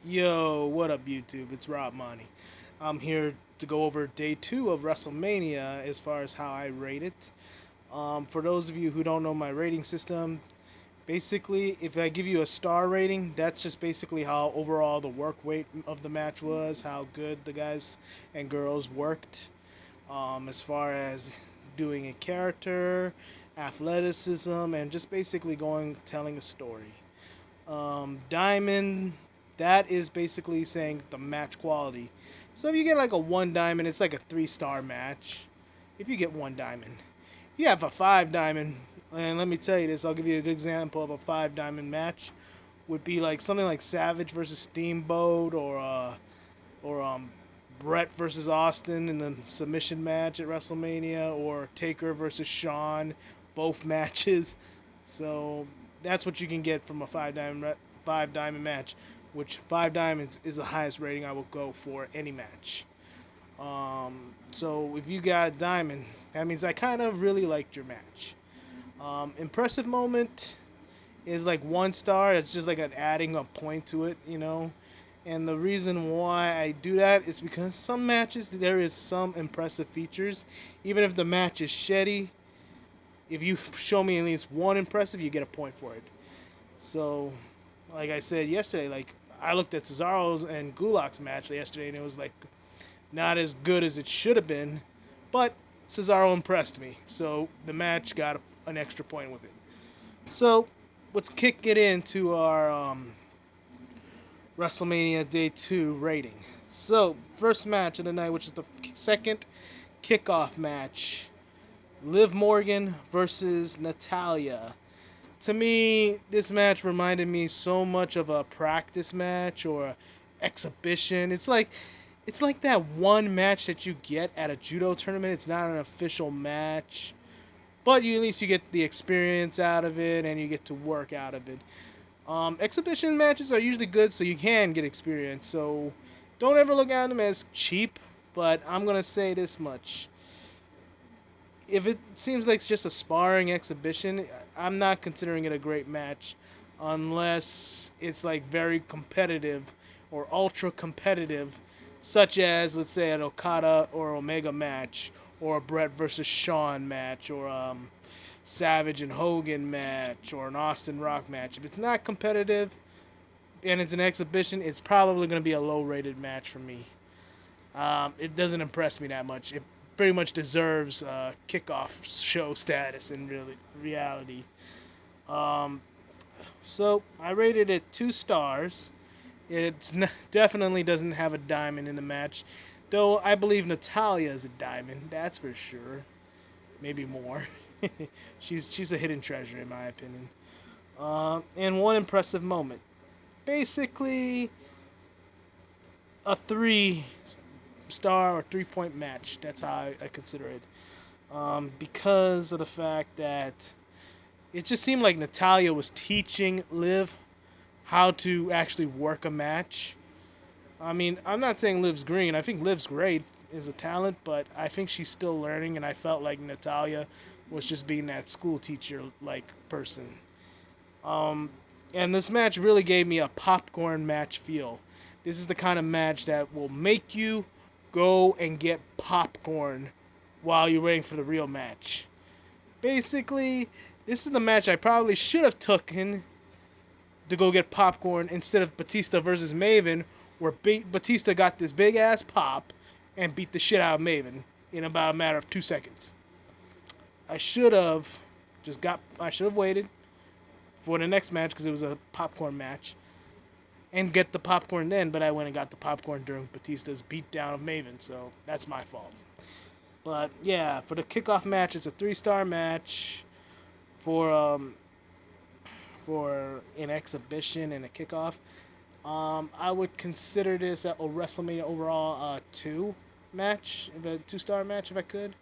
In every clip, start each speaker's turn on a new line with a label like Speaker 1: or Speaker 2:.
Speaker 1: Yo, what up, YouTube? It's Rob Monty. I'm here to go over day two of Wrestlemania as far as how I rate it. For those of you who don't know my rating system, basically, if I give you a star rating, that's just basically how overall the work weight of the match was, how good the guys and girls worked, as far as doing a character, athleticism, and just basically going telling a story. Diamond, that is basically saying the match quality. So if you get like a one diamond, it's like a 3-star match. If you get one diamond, you have a five diamond, and let me tell you this. I'll give you a good example of a five diamond match. Would be like something like Savage versus Steamboat, or Brett versus Austin in the submission match at WrestleMania, or Taker versus Shawn, both matches. So that's what you can get from a five diamond match, which five diamonds is the highest rating I will go for any match. So if you got a diamond, that means I kind of really liked your match. Impressive moment is like 1 star. It's just like adding a point to it. And the reason why I do that is because some matches there is some impressive features. Even if the match is shitty, if you show me at least one impressive, you get a point for it. So, like I said yesterday, like I looked at Cesaro's and Gulak's match yesterday, and it was like not as good as it should have been, but Cesaro impressed me, so the match got an extra point with it. So, let's kick it into our WrestleMania Day 2 rating. So, first match of the night, which is the second kickoff match, Liv Morgan versus Natalia. To me, this match reminded me so much of a practice match or a exhibition. It's like that one match that you get at a judo tournament. It's not an official match, but at least you get the experience out of it and you get to work out of it. Exhibition matches are usually good, so you can get experience. So don't ever look at them as cheap. But I'm gonna say this much: if it seems like it's just a sparring exhibition, I'm not considering it a great match unless it's like very competitive or ultra competitive, such as let's say an Okada or Omega match, or a Brett versus Shawn match, or Savage and Hogan match, or an Austin Rock match. If it's not competitive and it's an exhibition, it's probably going to be a low rated match for me. It doesn't impress me that much. It pretty much deserves kickoff show status in reality. So I rated it 2 stars. Definitely doesn't have a diamond in the match, though I believe Natalia is a diamond. That's for sure. Maybe more. she's a hidden treasure in my opinion. And one impressive moment. Basically, a 3-star or 3-point match. That's how I consider it. Because of the fact that it just seemed like Natalia was teaching Liv how to actually work a match. I mean, I'm not saying Liv's green. I think Liv's great as a talent, but I think she's still learning, and I felt like Natalia was just being that school teacher like person. And this match really gave me a popcorn match feel. This is the kind of match that will make you go and get popcorn while you're waiting for the real match. Basically, this is the match I probably should have taken to go get popcorn instead of Batista versus Maven, where Batista got this big ass pop and beat the shit out of Maven in about a matter of 2 seconds. I should have I should have waited for the next match because it was a popcorn match and get the popcorn then, but I went and got the popcorn during Batista's beatdown of Maven, so that's my fault. But yeah, for the kickoff match, it's a 3-star match. For for an exhibition and a kickoff, I would consider this a WrestleMania overall 2 match, a 2-star match if I could.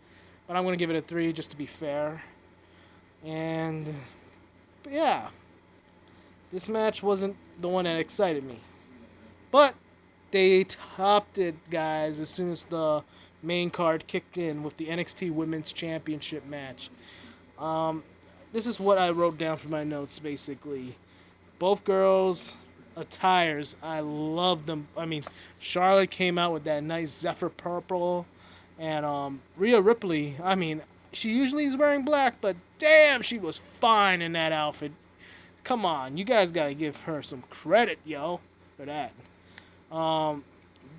Speaker 1: But I'm gonna give it a 3 just to be fair. And but yeah, this match wasn't the one that excited me, but they topped it, guys, as soon as the main card kicked in with the NXT Women's Championship match. This is what I wrote down for my notes basically. Both girls attires. I love them. I mean, Charlotte came out with that nice Zephyr purple, and Rhea Ripley. I mean, she usually is wearing black, but damn, she was fine in that outfit. Come on, you guys gotta give her some credit, yo, for that.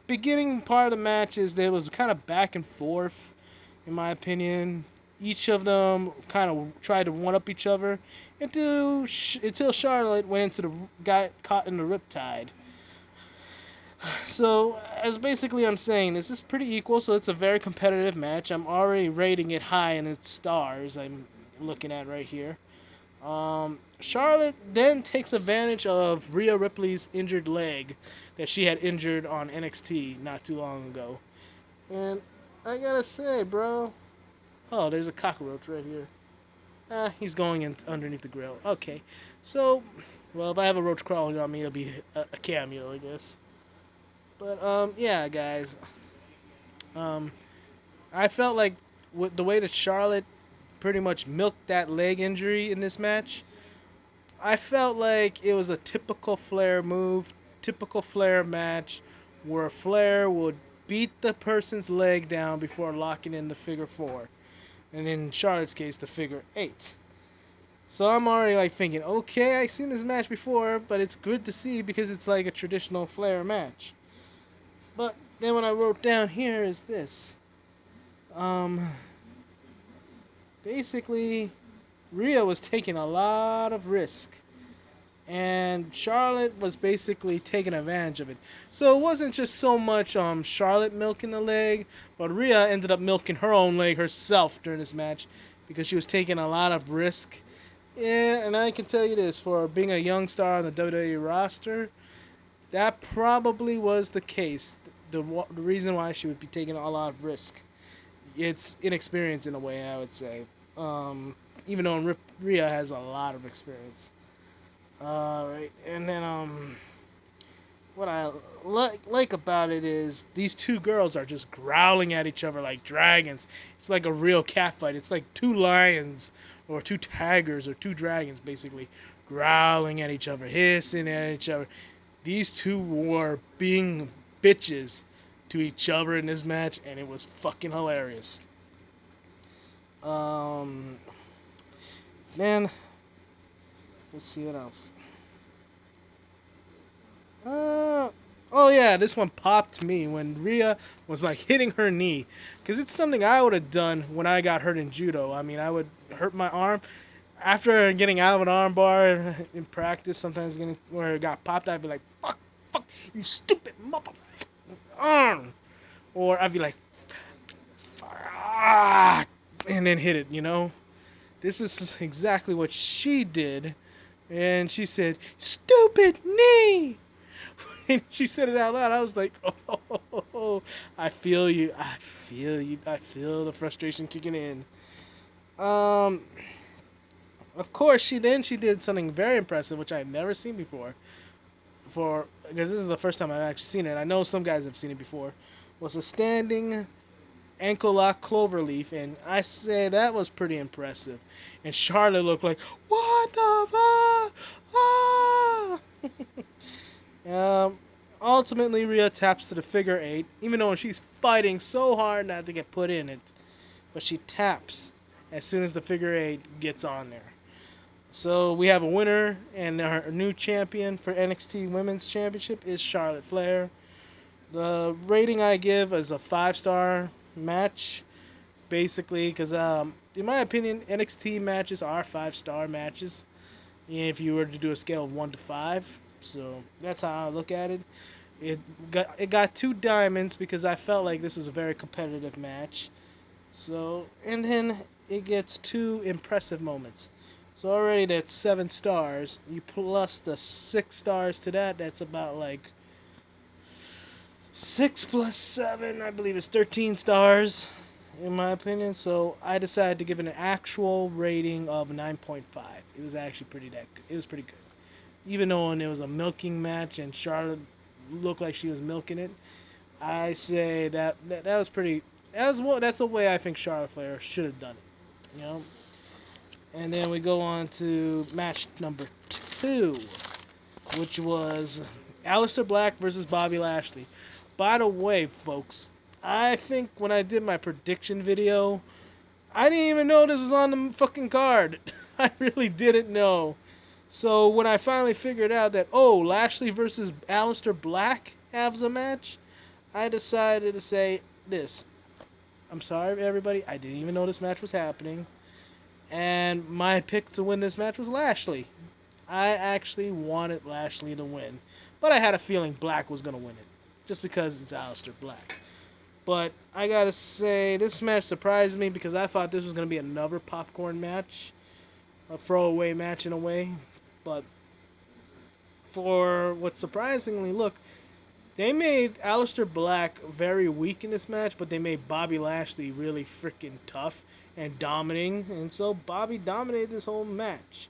Speaker 1: Beginning part of the match is there was kind of back and forth, in my opinion. Each of them kind of tried to one up each other until Charlotte went into got caught in the riptide. So as basically I'm saying, this is pretty equal. So it's a very competitive match. I'm already rating it high in its stars. I'm looking at right here. Charlotte then takes advantage of Rhea Ripley's injured leg that she had injured on NXT not too long ago. And I gotta say, bro. Oh, there's a cockroach right here. He's going in underneath the grill. Okay. So, well, if I have a roach crawling on me, it'll be a cameo, I guess. But, yeah, guys. I felt like with the way that Charlotte pretty much milked that leg injury in this match, I felt like it was a typical Flair move, typical Flair match, where Flair would beat the person's leg down before locking in the figure four. And in Charlotte's case, the figure eight. So I'm already like thinking, okay, I've seen this match before, but it's good to see because it's like a traditional Flair match. But then what I wrote down here is this. Basically, Rhea was taking a lot of risk. And Charlotte was basically taking advantage of it. So it wasn't just so much Charlotte milking the leg, but Rhea ended up milking her own leg herself during this match because she was taking a lot of risk. Yeah, and I can tell you this, for being a young star on the WWE roster, that probably was the case. The reason why she would be taking a lot of risk. It's inexperience in a way, I would say. Even though Rhea has a lot of experience. Right, and then what I like about it is these two girls are just growling at each other like dragons. It's like a real cat fight. It's like two lions or two tigers or two dragons basically growling at each other, hissing at each other. These two were being bitches to each other in this match, and it was fucking hilarious. Um, man, let's see what else. Oh yeah, this one popped me when Rhea was like hitting her knee, because it's something I would have done when I got hurt in judo. I mean, I would hurt my arm after getting out of an arm bar in practice. Sometimes getting where it got popped, I'd be like, "Fuck, fuck, you stupid motherfucking arm," or I'd be like, "Fuck," and then hit it. This is exactly what she did, and she said, "Stupid knee." And she said it out loud. I was like, oh, I feel you. I feel you. I feel the frustration kicking in. Of course, she did something very impressive, which I've never seen before. Because this is the first time I've actually seen it. I know some guys have seen it before. Was a standing ankle lock cloverleaf, and I say that was pretty impressive. And Charlotte looked like, what the fuck? Ah! Ultimately, Rhea taps to the figure eight, even though she's fighting so hard not to get put in it. But she taps as soon as the figure eight gets on there. So we have a winner, and our new champion for NXT Women's Championship is Charlotte Flair. The rating I give is a 5-star match, basically, because in my opinion, NXT matches are 5-star matches. If you were to do a scale of 1 to 5. So that's how I look at it. It got 2 diamonds because I felt like this was a very competitive match. So, and then it gets 2 impressive moments. So already that's 7 stars. You plus the 6 stars to that, that's about like 6 plus 7, I believe it's 13 stars in my opinion. So I decided to give it an actual rating of 9.5. It was actually it was pretty good. Even though it was a milking match and Charlotte looked like she was milking it, I say that was pretty. That's the way I think Charlotte Flair should have done it. And then we go on to match number 2. which was Aleister Black versus Bobby Lashley. By the way, folks, I think when I did my prediction video, I didn't even know this was on the fucking card. I really didn't know. So when I finally figured out that, oh, Lashley versus Aleister Black has a match, I decided to say this. I'm sorry, everybody. I didn't even know this match was happening. And my pick to win this match was Lashley. I actually wanted Lashley to win. But I had a feeling Black was going to win it. Just because it's Aleister Black. But I gotta say, this match surprised me because I thought this was going to be another popcorn match. A throwaway match in a way. But for what surprisingly, look, they made Aleister Black very weak in this match, but they made Bobby Lashley really freaking tough and dominating. And so Bobby dominated this whole match,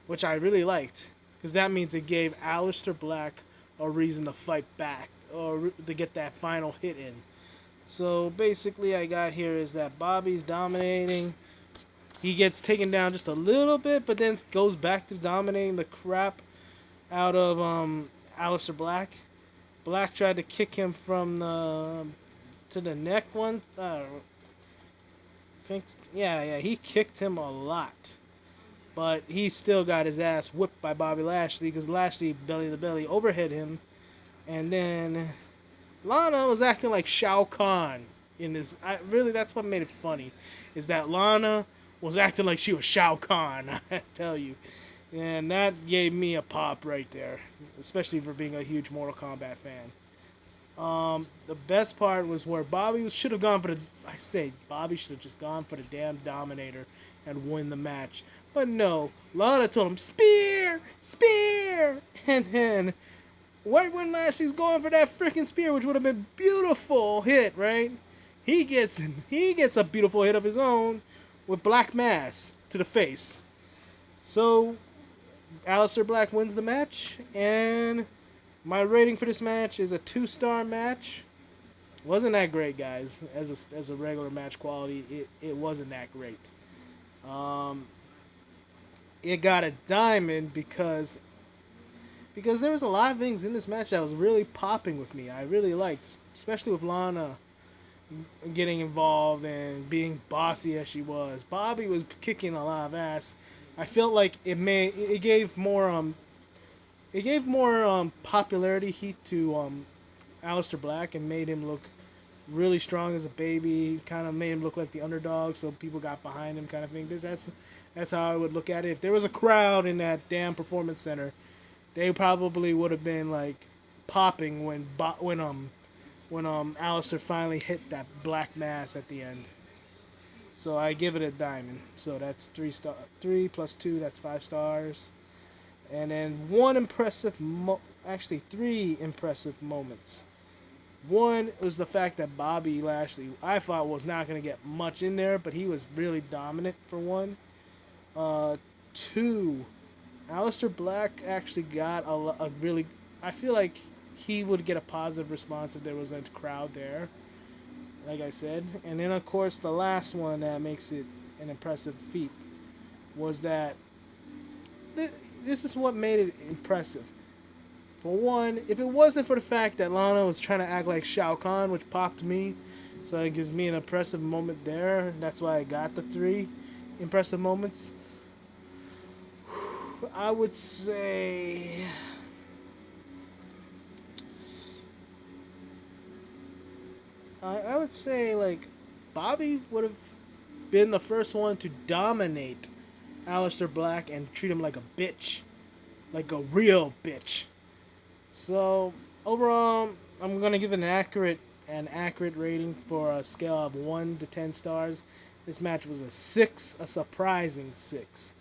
Speaker 1: which I really liked. Because that means it gave Aleister Black a reason to fight back or to get that final hit in. So basically, I got here is that Bobby's dominating. He gets taken down just a little bit, but then goes back to dominating the crap out of Aleister Black. Black tried to kick him from the to the neck one. He kicked him a lot, but he still got his ass whipped by Bobby Lashley because Lashley belly to belly overhead him, and then Lana was acting like Shao Kahn in this. That's what made it funny, is that Lana was acting like she was Shao Kahn. I tell you, and that gave me a pop right there, especially for being a huge Mortal Kombat fan. The best part was where Bobby should have gone for the. I say Bobby should have just gone for the damn Dominator and win the match. But no, Lana told him spear, spear, and then right when Lashley's going for that freaking spear, which would have been beautiful hit, right? He gets a beautiful hit of his own with Black Mass to the face. So Aleister Black wins the match, and my rating for this match is a 2-star match. Wasn't that great, guys. As a regular match quality, it wasn't that great. It got a diamond because there was a lot of things in this match that was really popping with me. I really liked, especially with Lana getting involved and being bossy as she was. Bobby was kicking a lot of ass. I felt like it gave more popularity heat to Aleister Black and made him look really strong as a baby. Kind of made him look like the underdog, so people got behind him, kind of thing. That's how I would look at it. If there was a crowd in that damn performance center, they probably would have been like popping when Aleister finally hit that Black Mass at the end. So I give it a diamond. So that's 3 plus 2, that's 5 stars. And then actually 3 impressive moments. One was the fact that Bobby Lashley, I thought, was not going to get much in there, but he was really dominant for one. 2, Aleister Black actually got a really, I feel like he would get a positive response if there was a crowd there, like I said. And then, of course, the last one that makes it an impressive feat was that this is what made it impressive. For one, if it wasn't for the fact that Lana was trying to act like Shao Kahn, which popped me, so it gives me an impressive moment there. That's why I got the 3 impressive moments. I would say like Bobby would have been the first one to dominate Aleister Black and treat him like a bitch, like a real bitch. So overall, I'm gonna give it an accurate rating for a scale of 1 to 10 stars. This match was a 6, a surprising 6.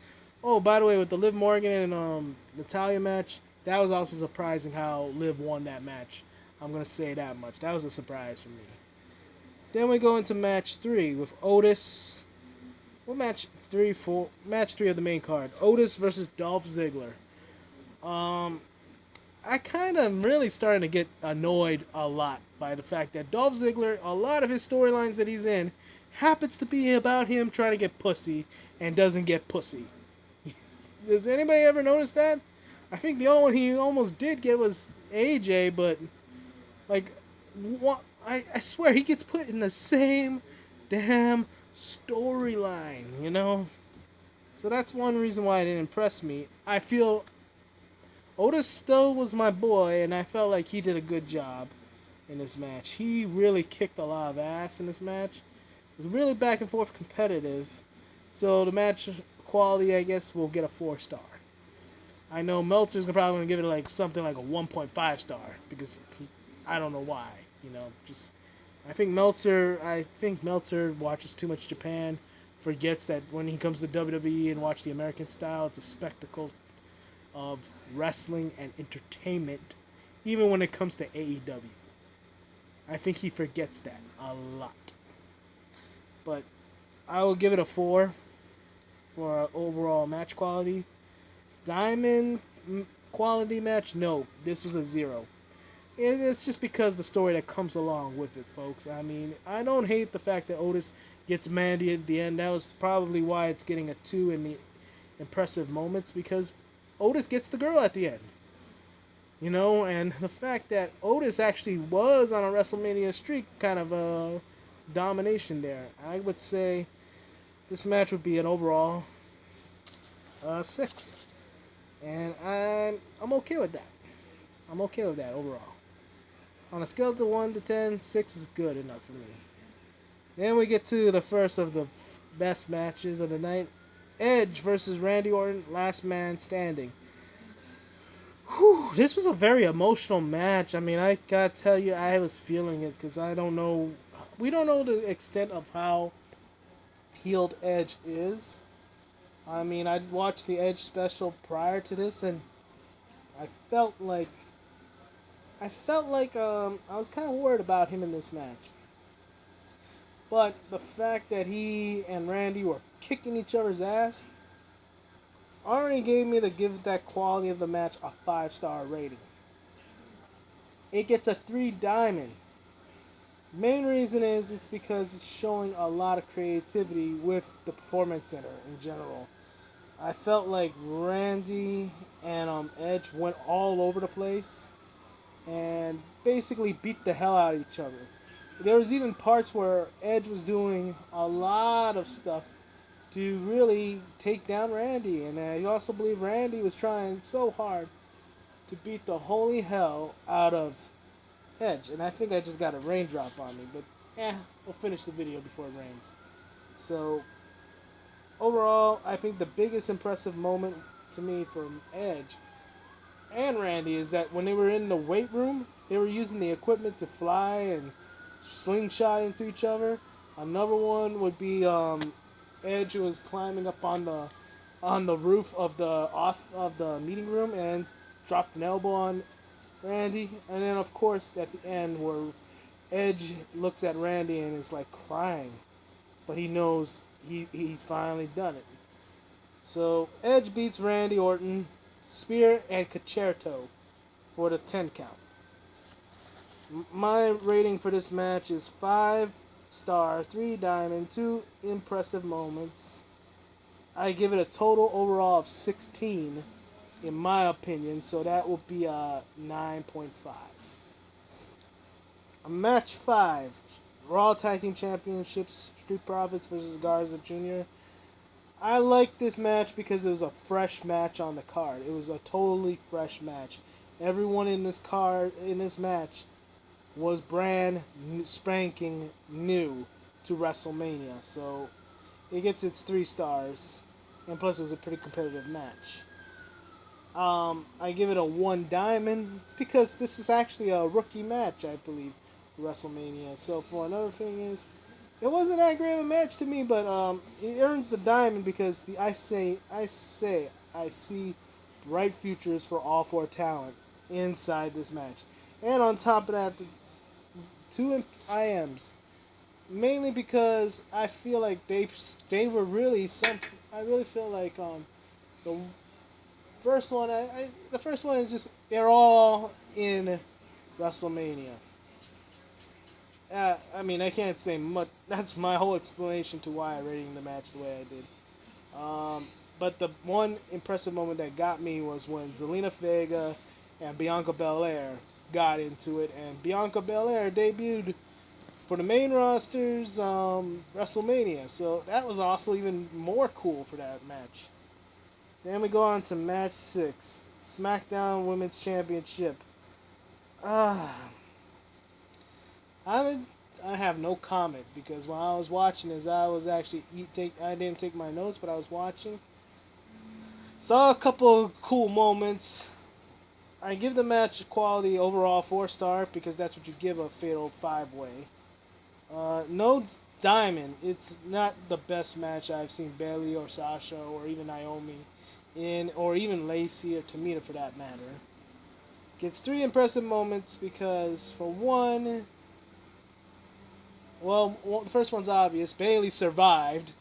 Speaker 1: Oh, by the way, with the Liv Morgan and Natalya match, that was also surprising how Liv won that match. I'm gonna say that much. That was a surprise for me. Then we go into match 3 with Otis. What match 3 for? Match 3 of the main card. Otis versus Dolph Ziggler. I kind of really starting to get annoyed a lot by the fact that Dolph Ziggler, a lot of his storylines that he's in, happens to be about him trying to get pussy and doesn't get pussy. Does anybody ever notice that? I think the only one he almost did get was AJ, but like, what? I swear he gets put in the same damn storyline, you know? So that's one reason why it didn't impress me. I feel Otis still was my boy, and I felt like he did a good job in this match. He really kicked a lot of ass in this match. It was really back and forth competitive. So the match quality, I guess, will get a 4 star. I know Meltzer's probably gonna give it like something like a 1.5 star because I don't know why. You know, just I think Meltzer watches too much Japan, forgets that when he comes to WWE and watch the American style, it's a spectacle of wrestling and entertainment, even when it comes to AEW. I think he forgets that a lot. But I will give it a 4 for overall match quality. Diamond quality match, no. This was a 0. It's just because the story that comes along with it, folks. I mean, I don't hate the fact that Otis gets Mandy at the end. That was probably why it's getting a 2 in the impressive moments, because Otis gets the girl at the end. You know, and the fact that Otis actually was on a WrestleMania streak, kind of a domination there. I would say this match would be an overall 6, and I'm okay with that. I'm okay with that overall. On a scale of 1 to 10, 6 is good enough for me. Then we get to the first of the best matches of the night: Edge versus Randy Orton, last man standing. Whew, this was a very emotional match. I mean, I gotta tell you, I was feeling it because I don't know. We don't know the extent of how healed Edge is. I mean, I watched the Edge special prior to this, and I felt like I was kind of worried about him in this match. But the fact that he and Randy were kicking each other's ass already gave me to give that quality of the match a 5 star rating. It gets a 3 diamond. Main reason is it's because it's showing a lot of creativity with the Performance Center in general. I felt like Randy and Edge went all over the place and basically beat the hell out of each other. There was even parts where Edge was doing a lot of stuff to really take down Randy, and I also believe Randy was trying so hard to beat the holy hell out of Edge. And I think I just got a raindrop on me, but we'll finish the video before it rains. So overall, I think the biggest impressive moment to me from Edge and Randy is that when they were in the weight room, they were using the equipment to fly and slingshot into each other. Another one would be Edge was climbing up on the roof of the meeting room and dropped an elbow on Randy, and then of course at the end where Edge looks at Randy and is like crying, but he knows he's finally done it. So Edge beats Randy Orton, Spear and Concerto for the 10 count. My rating for this match is 5 star, 3 diamond, 2 impressive moments. I give it a total overall of 16, in my opinion, so that will be a 9.5. Match 5: Raw Tag Team Championships, Street Profits versus Garza Jr. I like this match because it was a fresh match on the card. It was a totally fresh match. Everyone in this match was brand spanking new to WrestleMania. So it gets its 3 stars, and plus it was a pretty competitive match. I give it a 1 diamond because this is actually a rookie match, I believe, WrestleMania. So for another thing is, it wasn't that great of a match to me, but it earns the diamond because I see bright futures for all 4 talent inside this match, and on top of that, the 2 IMs. Mainly because I feel like they were really some. I really feel like the first one. The first one is just they're all in WrestleMania. I mean, I can't say much. That's my whole explanation to why I rating the match the way I did. But the one impressive moment that got me was when Zelina Vega and Bianca Belair got into it, and Bianca Belair debuted for the main roster's WrestleMania. So that was also even more cool for that match. Then we go on to match 6, SmackDown Women's Championship. Ah, I I have no comment because while I was watching this, I was actually I didn't take my notes, but I was watching. Saw a couple of cool moments. I give the match quality overall 4 star because that's what you give a fatal 5 way. No diamond. It's not the best match I've seen Bailey or Sasha or even Naomi in, or even Lacey or Tamina for that matter. Gets 3 impressive moments because for one, well, the first one's obvious. Bailey survived.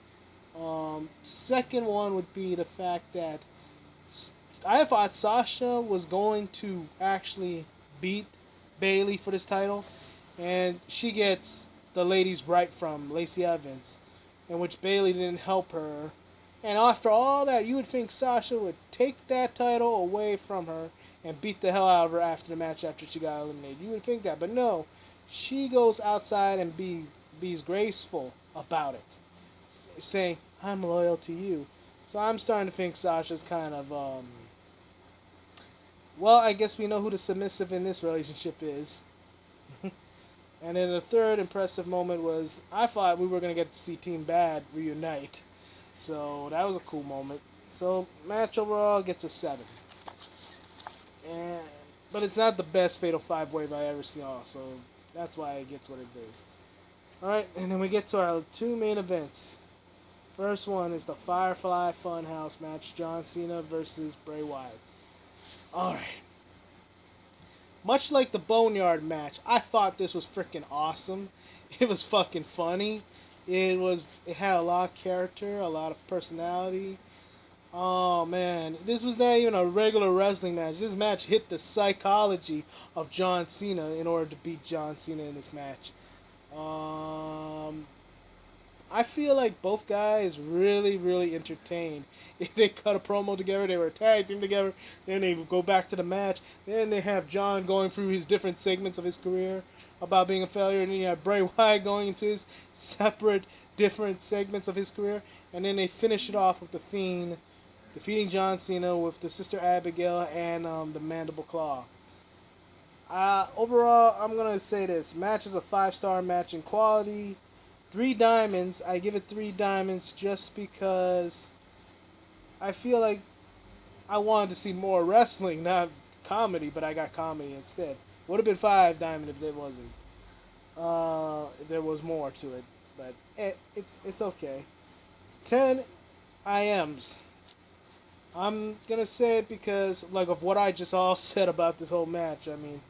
Speaker 1: Second one would be the fact that I thought Sasha was going to actually beat Bailey for this title, and she gets the ladies right from Lacey Evans, in which Bailey didn't help her. And after all that, you would think Sasha would take that title away from her and beat the hell out of her after the match after she got eliminated. You would think that, but no, she goes outside and be's graceful about it, saying, "I'm loyal to you." So I'm starting to think Sasha's kind of well, I guess we know who the submissive in this relationship is. And then the third impressive moment was I thought we were going to get to see Team Bad reunite. So that was a cool moment. So match overall gets a 7. And but it's not the best Fatal 5 Way I ever saw, so that's why it gets what it is. Alright, and then we get to our 2 main events. First one is the Firefly Funhouse match, John Cena versus Bray Wyatt. Alright. Much like the Boneyard match, I thought this was freaking awesome. It was fucking funny. It had a lot of character, a lot of personality. Oh man, this was not even a regular wrestling match. This match hit the psychology of John Cena in order to beat John Cena in this match. Um, I feel like both guys really, really entertained. They cut a promo together, they were a tag team together, then they go back to the match, then they have John going through his different segments of his career about being a failure, and then you have Bray Wyatt going into his separate, different segments of his career, and then they finish it off with The Fiend defeating John Cena with the Sister Abigail and the Mandible Claw. Overall, I'm gonna say this match is a 5 star match in quality. 3 diamonds. I give it 3 diamonds just because I feel like I wanted to see more wrestling, not comedy, but I got comedy instead. Would have been 5 diamond if there wasn't. If there was more to it, but it's okay. 10 IMs. I'm gonna say it because like of what I just all said about this whole match. I mean,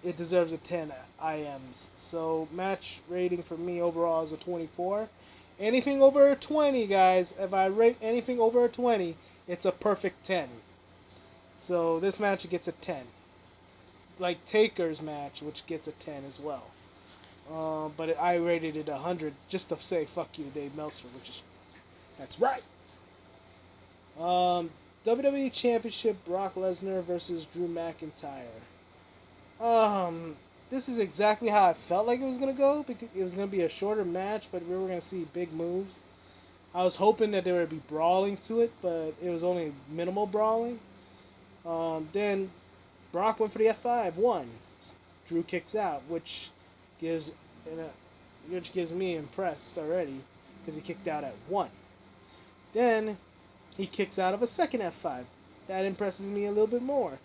Speaker 1: it deserves a 10 IMs. So match rating for me overall is a 24. Anything over a 20, guys, if I rate anything over a 20, it's a perfect 10. So this match gets a 10. Like Taker's match, which gets a 10 as well. But I rated it 100 just to say fuck you, Dave Meltzer, which is that's right. Um, WWE Championship Brock Lesnar versus Drew McIntyre. Um, this is exactly how I felt like it was gonna go because it was gonna be a shorter match, but we were gonna see big moves. I was hoping that there would be brawling to it, but it was only minimal brawling. Then Brock went for the F5, won. Drew kicks out, gives which gives me impressed already because he kicked out at 1. Then he kicks out of a second F5. That impresses me a little bit more.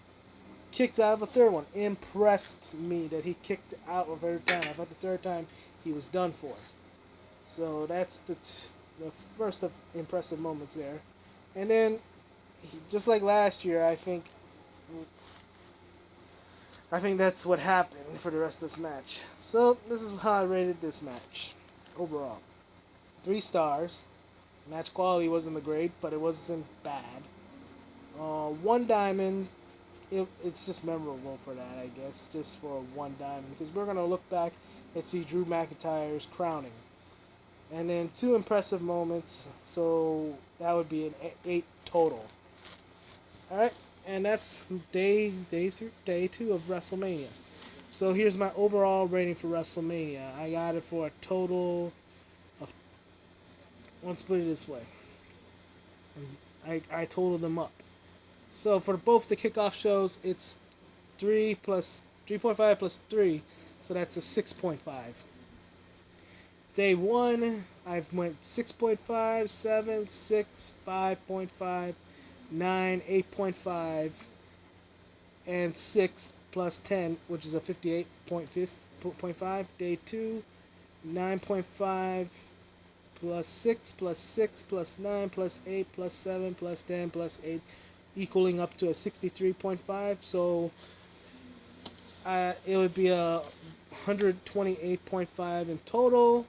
Speaker 1: Kicks out of a third one. Impressed me that he kicked out a third time. I thought the third time he was done for. So that's the first of impressive moments there. And then, just like last year, I think that's what happened for the rest of this match. So this is how I rated this match overall. 3 stars. Match quality wasn't the great, but it wasn't bad. 1 diamond. It's just memorable for that, I guess, just for 1 diamond, because we're gonna look back and see Drew McIntyre's crowning. and then 2 impressive moments. So that would be an 8 total. All right, and that's day 2 of WrestleMania. So here's my overall rating for WrestleMania. I got it for a total of. Let's put it this way. I totaled them up. So for both the kickoff shows, it's 3.5 plus 3, so that's a 6.5. Day 1, I went 6.5, 7, 6, 5.5, 9, 8.5, and 6 plus 10, which is a 58.5. Day 2, 9.5 plus 6 plus 6 plus 9 plus 8 plus 7 plus 10 plus 8, equaling up to a 63.5. So it would be a 128.5 in total.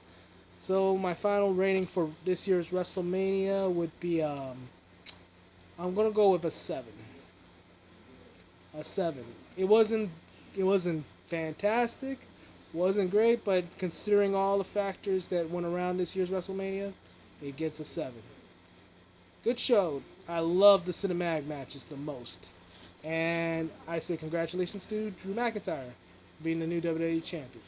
Speaker 1: So my final rating for this year's WrestleMania would be I'm gonna go with a 7. A 7. It wasn't fantastic, wasn't great, but considering all the factors that went around this year's WrestleMania, it gets a 7. Good show. I love the cinematic matches the most. And I say congratulations to Drew McIntyre being the new WWE champion.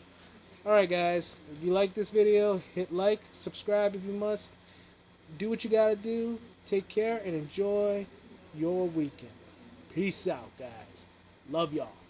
Speaker 1: Alright guys, if you like this video, hit like, subscribe if you must. Do what you gotta do. Take care and enjoy your weekend. Peace out, guys. Love y'all.